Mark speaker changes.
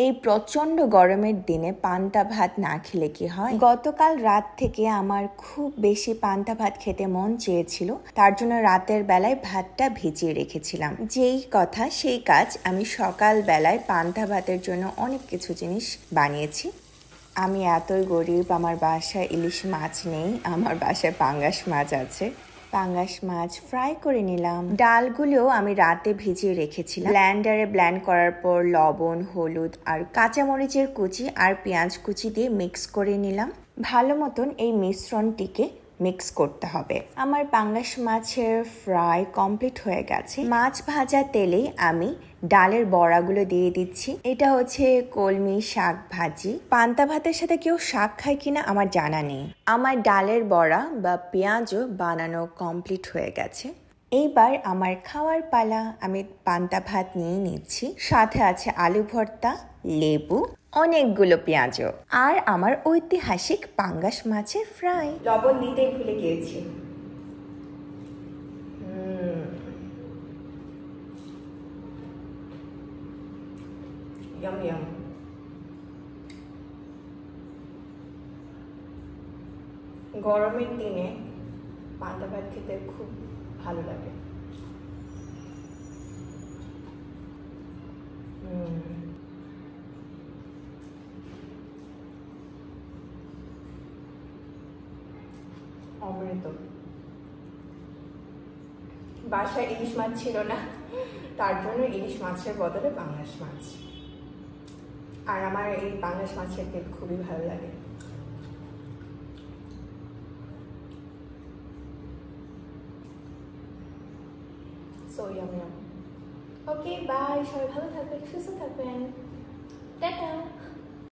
Speaker 1: এই প্রচন্ড গরমের দিনে পান্তা ভাত না খেলে কি হয়? গতকাল রাত থেকে আমার খুব বেশি পান্তা ভাত খেতে মন চেয়েছিল, তার জন্য রাতের বেলায় ভাতটা ভিজিয়ে রেখেছিলাম। যেই কথা সেই কাজ, আমি সকাল বেলায় পান্তা ভাতের জন্য অনেক কিছু জিনিস বানিয়েছি। আমি এতই গরিব, আমার বাসায় ইলিশ মাছ নেই, আমার বাসায় পাঙ্গাস মাছ আছে। পাঙ্গাস মাছ ফ্রাই করে নিলাম। ডালগুলো আমি রাতে ভিজিয়ে রেখেছিলাম। ব্লেন্ডারে ব্লেন্ড করার পর লবণ, হলুদ আর কাঁচামরিচের কুচি আর পেঁয়াজ কুচি দিয়ে মিক্স করে নিলাম। ভালো মতন এই মিশ্রণটিকে মিক্স করতে হবে। আমার পাঙ্গাস মাছের ফ্রাই কমপ্লিট হয়ে গেছে। মাছ ভাজা তেলেই আমি ডালের বড়াগুলো দিয়ে দিচ্ছি। এটা হচ্ছে কলমি শাক ভাজি। পান্তা ভাতের সাথে কেউ শাক খায় কিনা আমার জানা নেই। আমার ডালের বড়া বা পেঁয়াজও বানানো কমপ্লিট হয়ে গেছে। এইবার আমার খাওয়ার পালা। আমি পান্তা ভাত নিয়ে নিচ্ছি, সাথে আছে আলু ভর্তা, লেবু, অনেকগুলো পেঁয়াজও আর আমার ঐতিহাসিক পাঙ্গাস মাছের ফ্রাই। লবণ দিতেই ভুলে গিয়েছি। গরমের দিনে পান্তা ভাত খেতে খুব ভালো লাগে। অমৃত। বাসায় ইলিশ মাছ ছিল না, তার জন্য ইলিশ মাছের বদলে পাঙ্গাস মাছ। আর আমার এই পাঙ্গাস মাছের তেল খুবই ভালো লাগে। So yummy. Okay, bye. সবাই ভালো থাকবেন, সুস্থ থাকবেন।